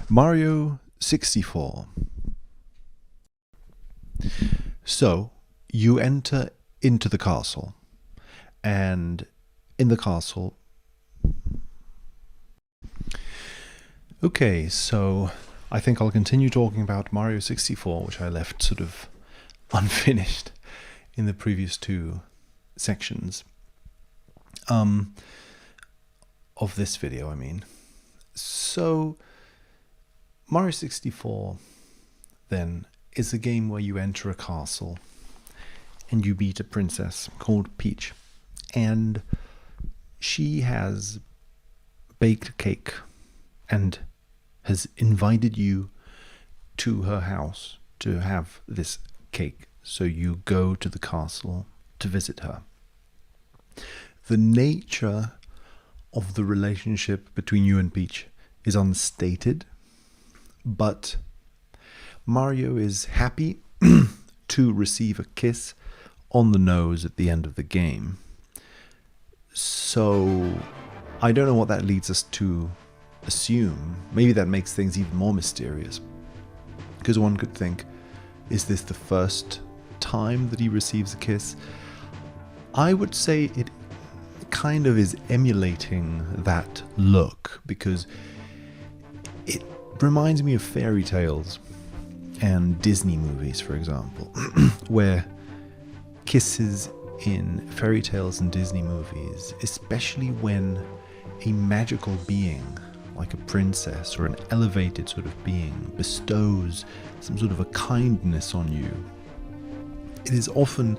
Mario 64. So, you enter into the castle, and in the castle... Okay, so I think I'll continue talking about Mario 64, which I left sort of unfinished in the previous two sections of this video, I mean. So, Mario 64, then, is a game where you enter a castle and you beat a princess called Peach. And she has baked a cake and has invited you to her house to have this cake. So you go to the castle to visit her. The nature of the relationship between you and Peach is unstated, but Mario is happy to receive a kiss on the nose at the end of the game. So I don't know what that leads us to assume. Maybe that makes things even more mysterious, because one could think, is this the first time that he receives a kiss? I would say it kind of is emulating that look, because it reminds me of fairy tales and Disney movies, for example, where kisses in fairy tales and Disney movies, especially when a magical being like a princess or an elevated sort of being bestows some sort of a kindness on you, it is often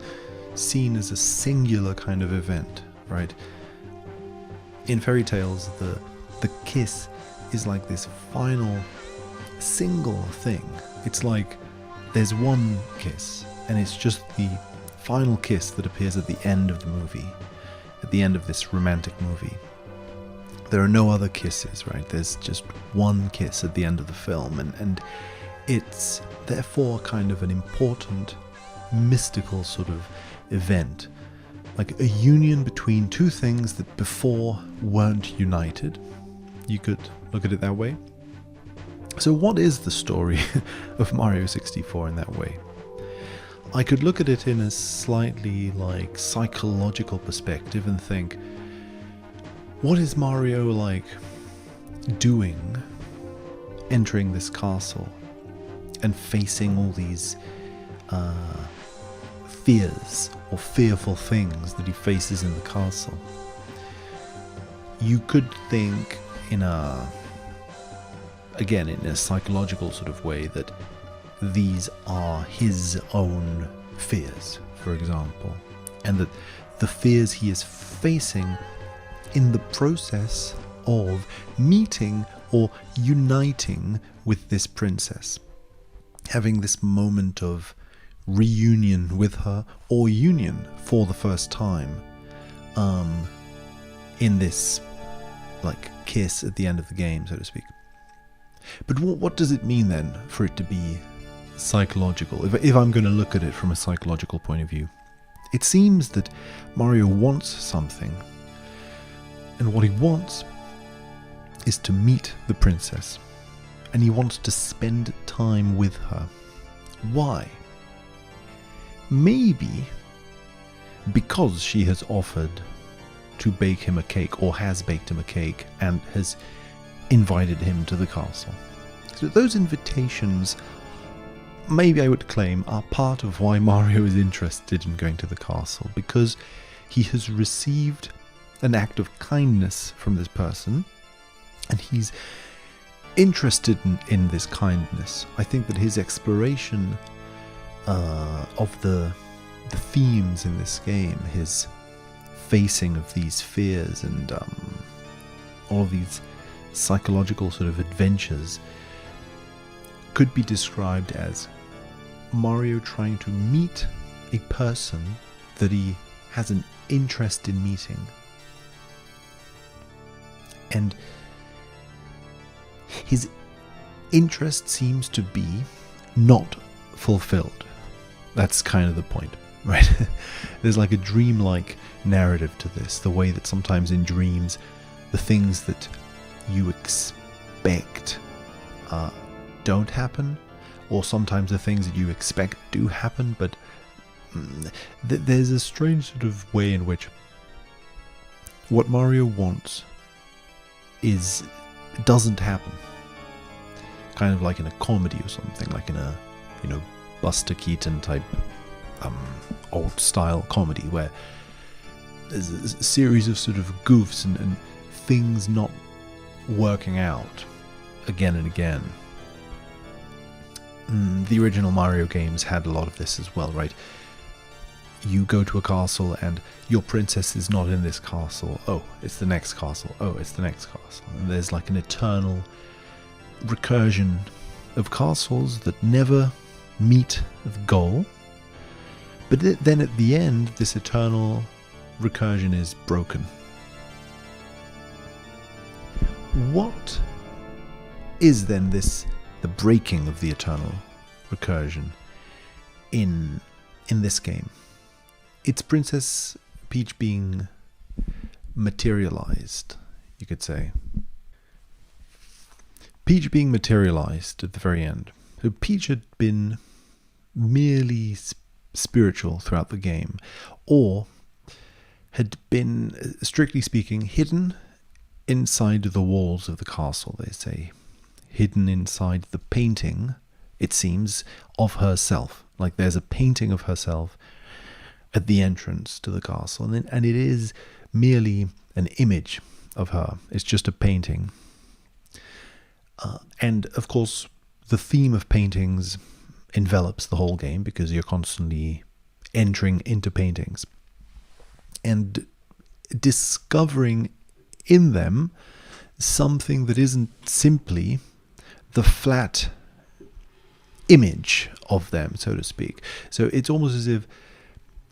seen as a singular kind of event, right? In fairy tales, the kiss is like this final single thing. It's like there's one kiss, and it's just the final kiss that appears at the end of the movie, at the end of this romantic movie. There are no other kisses, right? There's just one kiss at the end of the film, and it's therefore kind of an important, mystical sort of event, like a union between two things that before weren't united. You could look at it that way. So what is the story of Mario 64 in that way? I could look at it in a slightly like psychological perspective and think, what is Mario like doing entering this castle and facing all these fears or fearful things that he faces in the castle? You could think in a psychological sort of way that these are his own fears, for example, and that the fears he is facing in the process of meeting or uniting with this princess, having this moment of reunion with her or union for the first time, in this like kiss at the end of the game, so to speak. But what does it mean then for it to be psychological? If I'm going to look at it from a psychological point of view, it seems that Mario wants something, and what he wants is to meet the princess, and he wants to spend time with her. Why? Maybe because she has offered to bake him a cake, or has baked him a cake, and has invited him to the castle. So those invitations, maybe I would claim, are part of why Mario is interested in going to the castle, because he has received an act of kindness from this person, and he's interested in this kindness. I think that his exploration of the themes in this game, his facing of these fears and all of these psychological sort of adventures, could be described as Mario trying to meet a person that he has an interest in meeting. And his interest seems to be not fulfilled. That's kind of the point, right? There's like a dreamlike narrative to this, the way that sometimes in dreams, the things that you expect don't happen, or sometimes the things that you expect do happen, but there's a strange sort of way in which what Mario wants doesn't happen. Kind of like in a comedy or something, like in a, Buster Keaton type old style comedy where there's a series of sort of goofs and things not working out again and again. The original Mario games had a lot of this as well, right? You go to a castle and your princess is not in this castle. Oh, it's the next castle. Oh, it's the next castle. And there's like an eternal recursion of castles that never meet the goal. But then at the end, this eternal recursion is broken. What is then the breaking of the eternal recursion in this game? It's Princess Peach being materialized, you could say. Peach being materialized at the very end. So Peach had been merely spiritual throughout the game, or had been, strictly speaking, hidden inside the walls of the castle, they say. Hidden inside the painting, it seems, of herself. Like there's a painting of herself at the entrance to the castle, and it is merely an image of her. It's just a painting. And of course, the theme of paintings envelops the whole game because you're constantly entering into paintings and discovering in them something that isn't simply the flat image of them, so to speak. So it's almost as if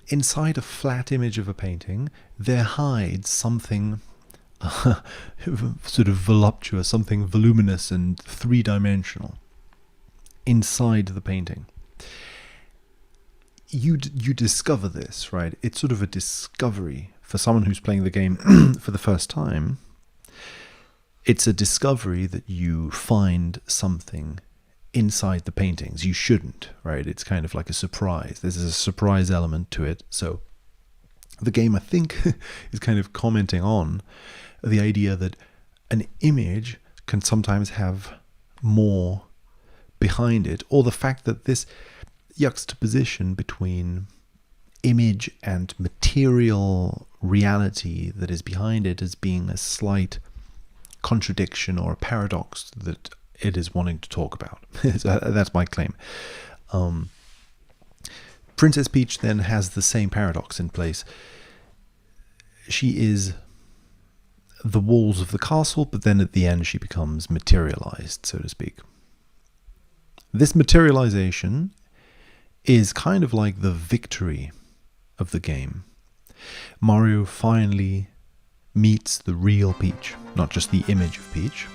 inside a flat image of a painting, there hides something sort of voluptuous, something voluminous and three-dimensional inside the painting. You discover this, right? It's sort of a discovery for someone who's playing the game for the first time. It's a discovery that you find something inside the paintings. You shouldn't, right? It's kind of like a surprise. There's a surprise element to it. So the game, I think, is kind of commenting on the idea that an image can sometimes have more behind it, or the fact that this juxtaposition between image and material reality that is behind it as being a slight contradiction or a paradox that it is wanting to talk about. So that's my claim. Princess Peach then has the same paradox in place. She is the walls of the castle, but then at the end she becomes materialized, so to speak. This materialization is kind of like the victory of the game. Mario finally meets the real Peach, not just the image of Peach.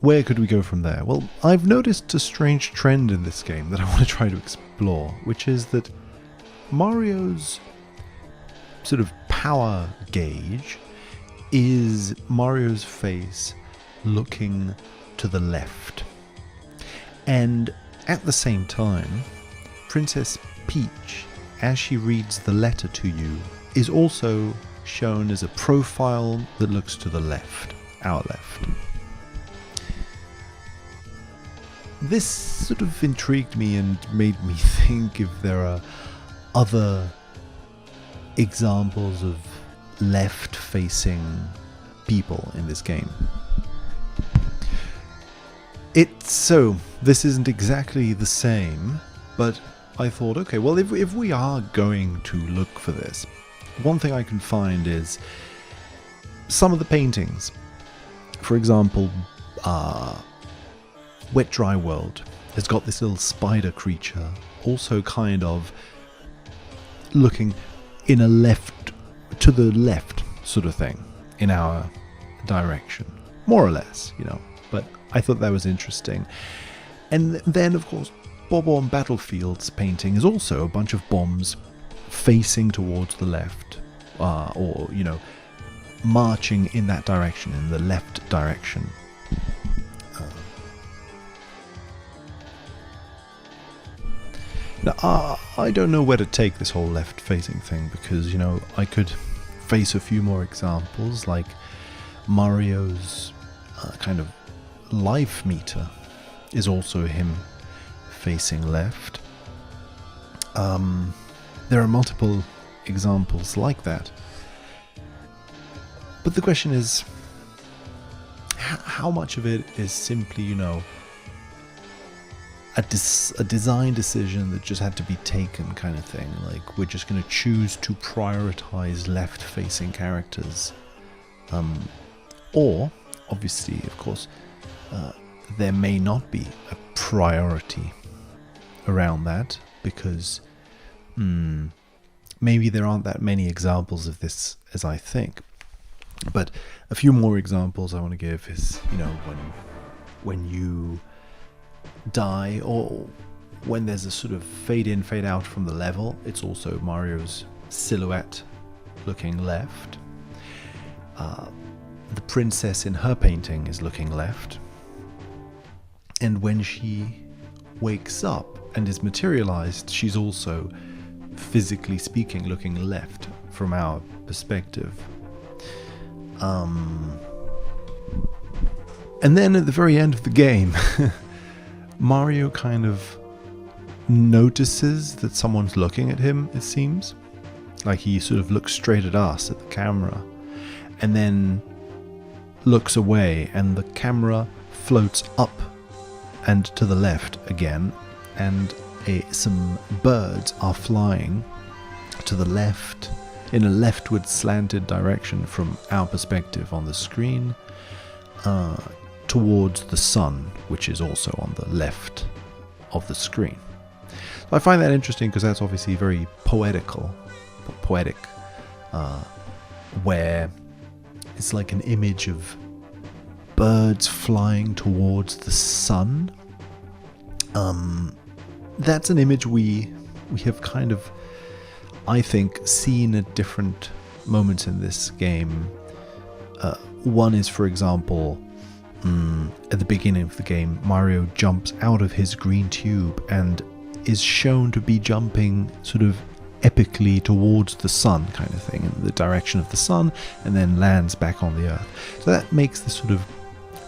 Where could we go from there? Well, I've noticed a strange trend in this game that I want to try to explore, which is that Mario's sort of power gauge is Mario's face looking to the left. And at the same time, Princess Peach, as she reads the letter to you, is also shown as a profile that looks to the left, our left. This sort of intrigued me and made me think if there are other examples of left-facing people in this game. This isn't exactly the same, but I thought, okay, well, if we are going to look for this, one thing I can find is some of the paintings. For example, Wet Dry World has got this little spider creature, also kind of looking in a left to the left sort of thing in our direction, more or less, But I thought that was interesting. And then, of course, Bob on Battlefield's painting is also a bunch of bombs facing towards the left, or marching in that direction, in the left direction. Now, I don't know where to take this whole left-facing thing, because, I could face a few more examples, like Mario's kind of life meter is also him facing left. There are multiple examples like that. But the question is, how much of it is simply, a design decision that just had to be taken kind of thing? Like, we're just going to choose to prioritize left-facing characters. Or, obviously, of course, there may not be a priority around that, because maybe there aren't that many examples of this as I think. But a few more examples I want to give is, when you die, or when there's a sort of fade in, fade out from the level, it's also Mario's silhouette looking left. The princess in her painting is looking left. And when she wakes up and is materialized, she's also, physically speaking, looking left from our perspective. And then at the very end of the game, Mario kind of notices that someone's looking at him, it seems. Like, he sort of looks straight at us, at the camera, and then looks away, and the camera floats up and to the left again, and some birds are flying to the left in a leftward slanted direction from our perspective on the screen, towards the sun, which is also on the left of the screen. So I find that interesting, because that's obviously very poetic, where it's like an image of birds flying towards the sun. That's an image we have kind of, I think, seen at different moments in this game. One is, for example, at the beginning of the game, Mario jumps out of his green tube and is shown to be jumping sort of epically towards the sun, kind of thing, in the direction of the sun, and then lands back on the earth. So that makes this sort of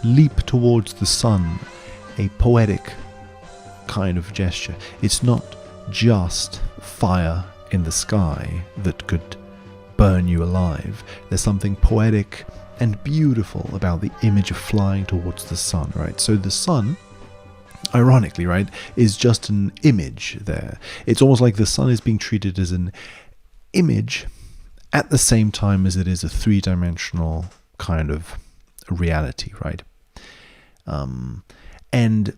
leap towards the sun a poetic kind of gesture. It's not just fire in the sky that could burn you alive. There's something poetic and beautiful about the image of flying towards the sun, right? So the sun, ironically, right, is just an image there. It's almost like the sun is being treated as an image at the same time as it is a three-dimensional kind of reality, right? And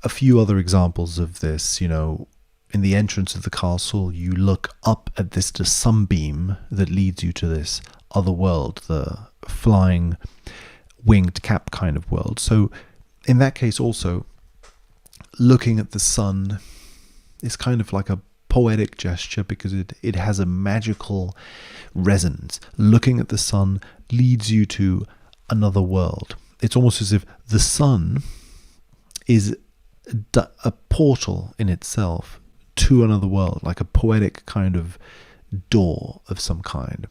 a few other examples of this, in the entrance of the castle, you look up at the sunbeam that leads you to this other world, the flying winged cap kind of world. So in that case also, looking at the sun is kind of like a poetic gesture, because it has a magical resonance. Looking at the sun leads you to another world. It's almost as if the sun is a portal in itself to another world, like a poetic kind of door of some kind.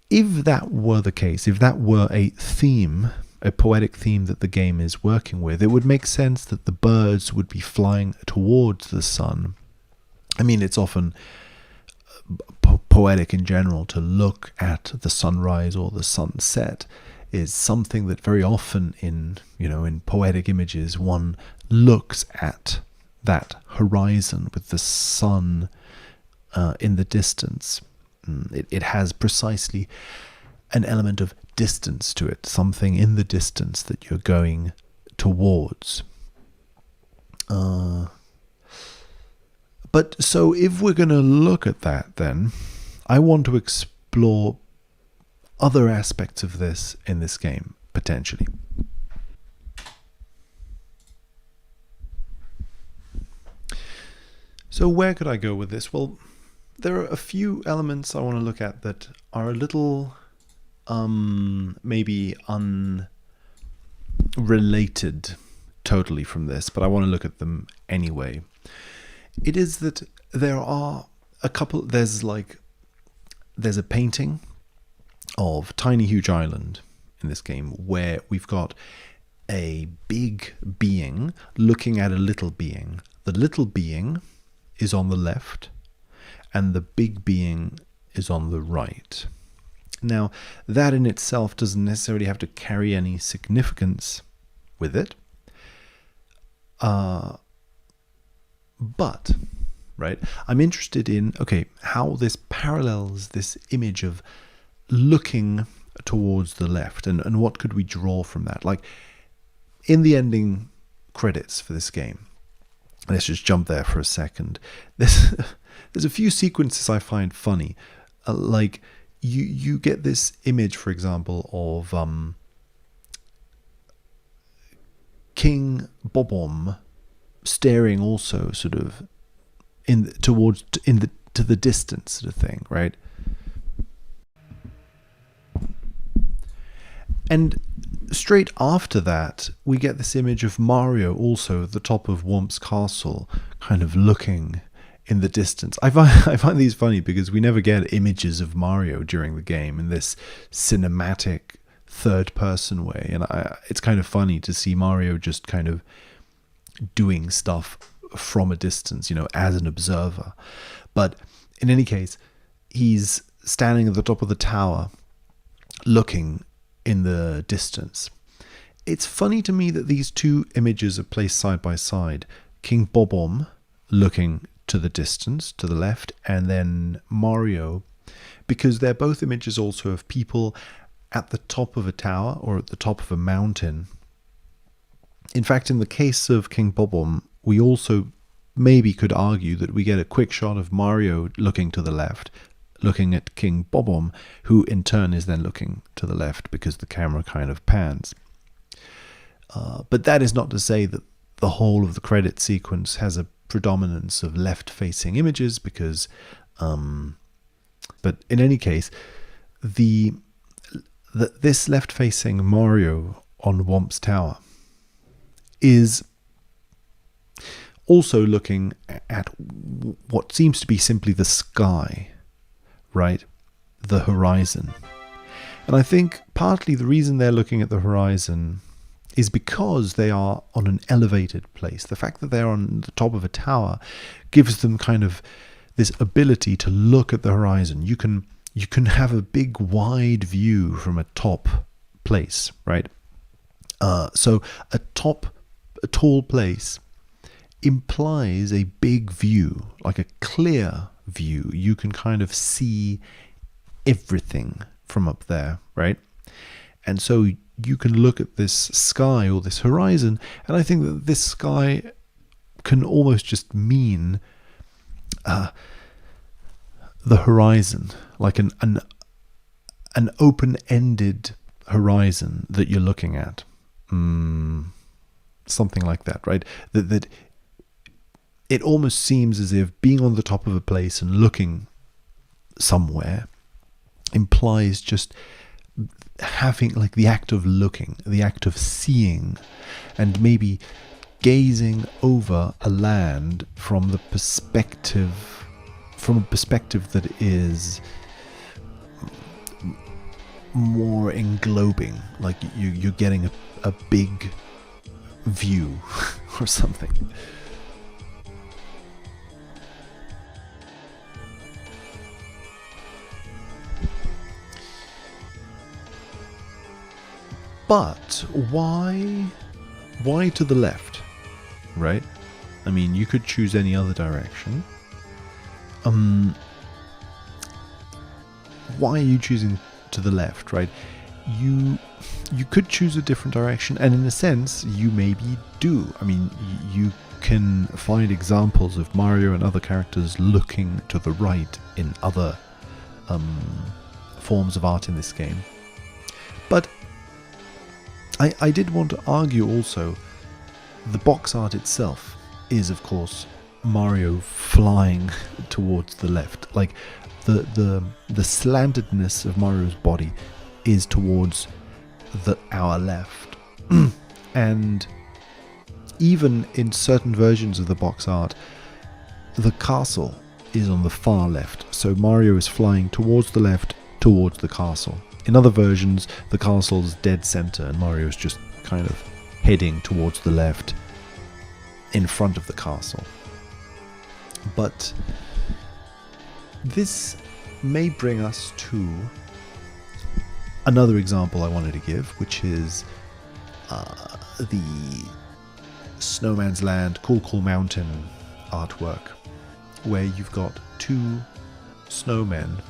If that were the case, if that were a theme, a poetic theme that the game is working with, it would make sense that the birds would be flying towards the sun. I mean, it's often poetic in general to look at the sunrise or the sunset. Is something that very often in poetic images, one looks at that horizon with the sun in the distance. It has precisely an element of distance to it, something in the distance that you're going towards. But so if we're going to look at that, then I want to explore other aspects of this in this game, potentially. So where could I go with this? Well, there are a few elements I want to look at that are a little maybe unrelated totally from this, but I want to look at them anyway. It is that there are a couple, there's a painting of Tiny Huge Island in this game where we've got a big being looking at a little being. The little being is on the left and the big being is on the right. Now, that in itself doesn't necessarily have to carry any significance with it. But, right, I'm interested in, okay, how this parallels this image of looking towards the left, and what could we draw from that? Like, in the ending credits for this game, let's just jump there for a second. There's a few sequences I find funny. Like, you get this image, for example, of King Bobom staring also sort of to the distance sort of thing, right? And straight after that, we get this image of Mario also at the top of Womp's castle, kind of looking in the distance. I find these funny because we never get images of Mario during the game in this cinematic third-person way, and it's kind of funny to see Mario just kind of doing stuff from a distance, as an observer. But in any case, he's standing at the top of the tower, looking in the distance. It's funny to me that these two images are placed side by side. King Bobom looking to the distance, to the left, and then Mario, because they're both images also of people at the top of a tower or at the top of a mountain. In fact, in the case of King Bobom, we also maybe could argue that we get a quick shot of Mario looking to the left, looking at King Bobom, who in turn is then looking to the left because the camera kind of pans. But that is not to say that the whole of the credit sequence has a predominance of left-facing images, because but in any case, this left-facing Mario on Womp's tower is also looking at what seems to be simply the sky, right? The horizon. And I think partly the reason they're looking at the horizon is because they are on an elevated place. The fact that they're on the top of a tower gives them kind of this ability to look at the horizon. You can have a big wide view from a top place, right? So a tall place implies a big view, like a clear view. You can kind of see everything from up there, right? And so you can look at this sky or this horizon, and I think that this sky can almost just mean the horizon, like an open-ended horizon that you're looking at. Something like that, right? That it almost seems as if being on the top of a place and looking somewhere implies just having, like, the act of looking, the act of seeing, and maybe gazing over a land from a perspective that is more englobing, like you're getting a big view or something. But why to the left, right? I mean, you could choose any other direction. Why are you choosing to the left, right? You could choose a different direction, and in a sense, you maybe do. I mean, you can find examples of Mario and other characters looking to the right in other forms of art in this game. But I did want to argue also, the box art itself is, of course, Mario flying towards the left. Like, the slantedness of Mario's body is towards our left. And even in certain versions of the box art, the castle is on the far left. So Mario is flying towards the left, towards the castle. In other versions, the castle's dead center and Mario's just kind of heading towards the left in front of the castle. But this may bring us to another example I wanted to give, which is the Snowman's Land, Cool Mountain artwork, where you've got two snowmen.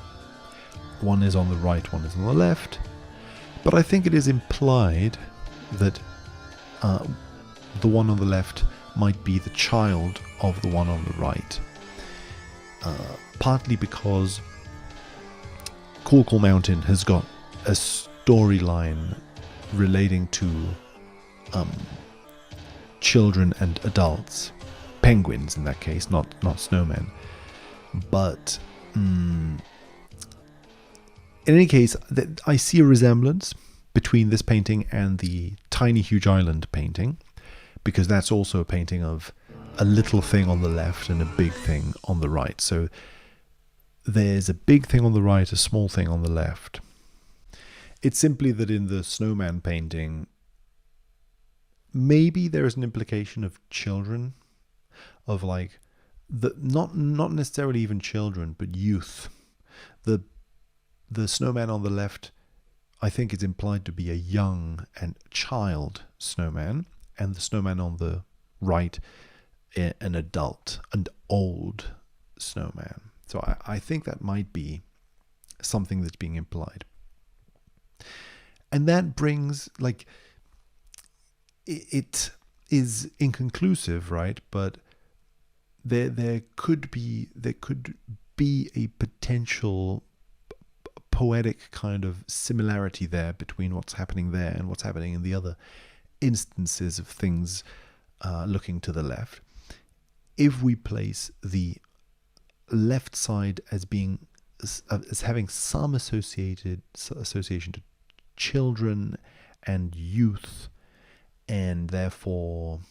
One is on the right, one is on the left. But I think it is implied that the one on the left might be the child of the one on the right. Partly because Cool Mountain has got a storyline relating to children and adults. Penguins in that case, not snowmen. But in any case, I see a resemblance between this painting and the Tiny Huge Island painting, because that's also a painting of a little thing on the left and a big thing on the right. So there's a big thing on the right, a small thing on the left. It's simply that in the snowman painting, maybe there is an implication of children, of like not necessarily even children, but youth. The snowman on the left, I think, is implied to be a young and child snowman, and the snowman on the right, an adult, an old snowman. So I think that might be something that's being implied. And that brings, like, it is inconclusive, right? But there could be a potential poetic kind of similarity there between what's happening there and what's happening in the other instances of things looking to the left. If we place the left side as having some association to children and youth, and therefore,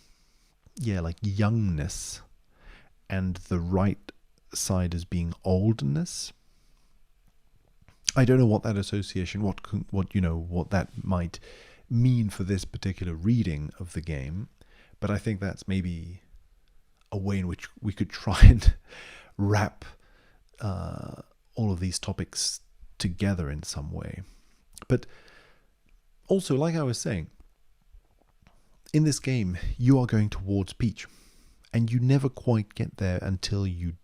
like youngness, and the right side as being oldness. I don't know what that association, what that might mean for this particular reading of the game, but I think that's maybe a way in which we could try and wrap all of these topics together in some way. But also, like I was saying, in this game, you are going towards Peach, and you never quite get there until you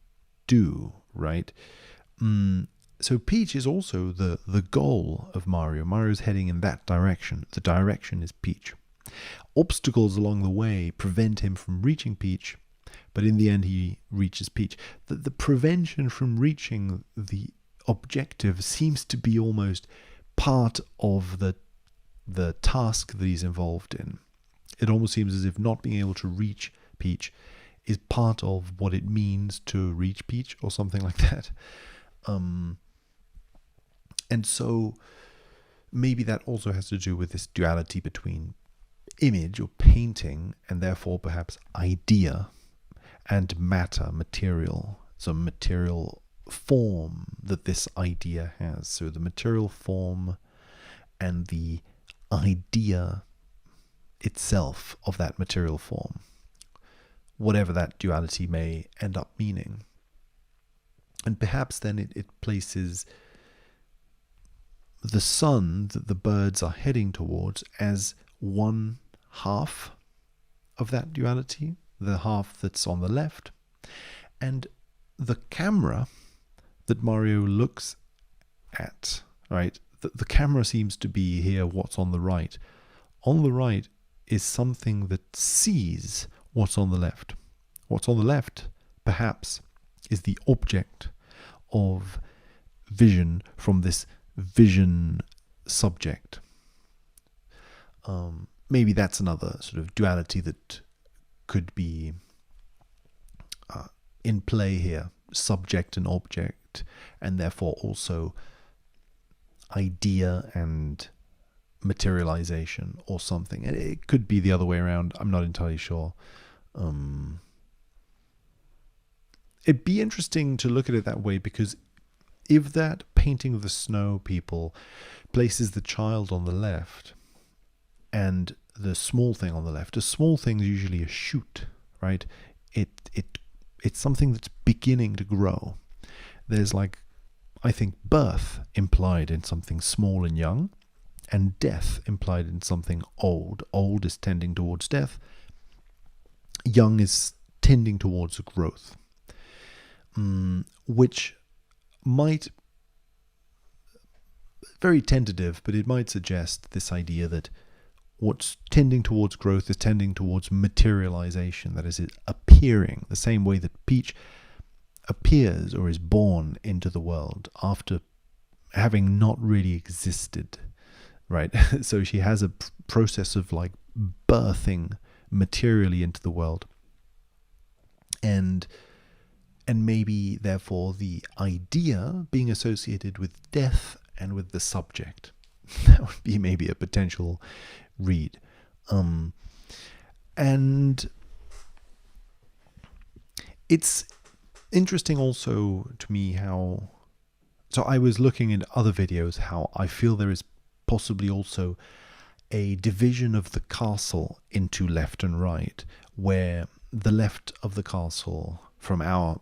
do, right? So Peach is also the goal of Mario. Mario's heading in that direction. The direction is Peach. Obstacles along the way prevent him from reaching Peach, but in the end he reaches Peach. The prevention from reaching the objective seems to be almost part of the task that he's involved in. It almost seems as if not being able to reach Peach is part of what it means to reach Peach, or something like that. And so maybe that also has to do with this duality between image or painting, and therefore perhaps idea, and matter, material, some material form that this idea has. So the material form and the idea itself of that material form, whatever that duality may end up meaning. And perhaps then it places the sun that the birds are heading towards as one half of that duality, the half that's on the left, and the camera that Mario looks at, right? The camera seems to be here what's on the right. On the right is something that sees what's on the left. What's on the left, perhaps, is the object of vision from this vision subject. Maybe that's another sort of duality that could be in play here, subject and object, and therefore also idea and materialization or something. And it could be the other way around. I'm not entirely sure. It'd be interesting to look at it that way, because if that painting of the snow people places the child on the left and the small thing on the left, a small thing is usually a shoot, right? It's something that's beginning to grow. There's, like, I think, birth implied in something small and young, and death implied in something old. Old is tending towards death. Young is tending towards growth, which might, very tentative, but it might suggest this idea that what's tending towards growth is tending towards materialization, that is, it appearing, the same way that Peach appears or is born into the world after having not really existed, right? So she has a process of, like, birthing materially into the world, and maybe therefore the idea being associated with death and with the subject. That would be maybe a potential read. And it's interesting also to me how, so I was looking in other videos how I feel there is possibly also a division of the castle into left and right, where the left of the castle, from our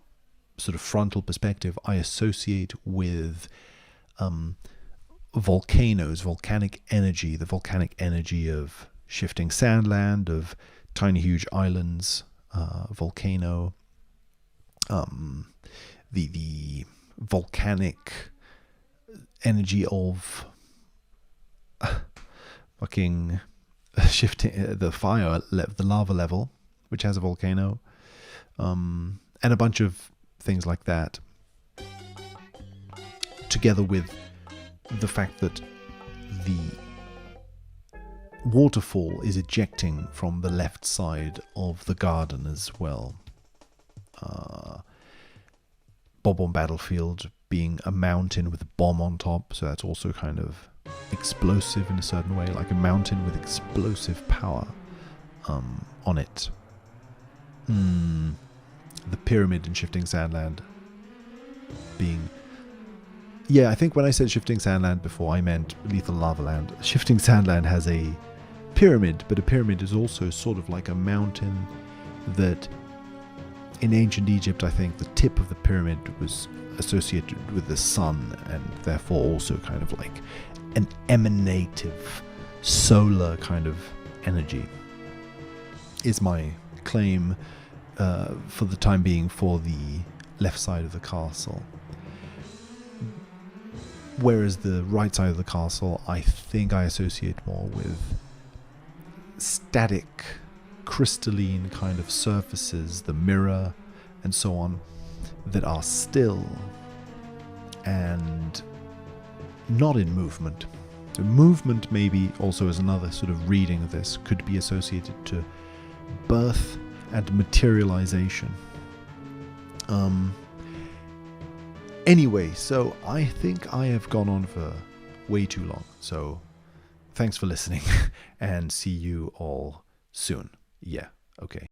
sort of frontal perspective, I associate with volcanoes, volcanic energy, the volcanic energy of shifting sandland, of tiny huge islands, volcano, the volcanic energy of fucking shifting the fire, the lava level, which has a volcano, and a bunch of things like that, together with the fact that the waterfall is ejecting from the left side of the garden as well. Bob-omb Battlefield being a mountain with a bomb on top, so that's also kind of explosive in a certain way, like a mountain with explosive power on it. The pyramid in Shifting Sandland being... Yeah, I think when I said Shifting Sandland before, I meant Lethal Lava Land. Shifting Sandland has a pyramid, but a pyramid is also sort of like a mountain that, in ancient Egypt, I think the tip of the pyramid was associated with the sun, and therefore also kind of like an emanative solar kind of energy, is my claim for the time being for the left side of the castle. Whereas the right side of the castle, I think I associate more with static, crystalline kind of surfaces, the mirror and so on, that are still and not in movement. So movement maybe also is another sort of reading of this, could be associated to birth and materialization. Anyway, so I think I have gone on for way too long. So thanks for listening and see you all soon. Yeah, okay.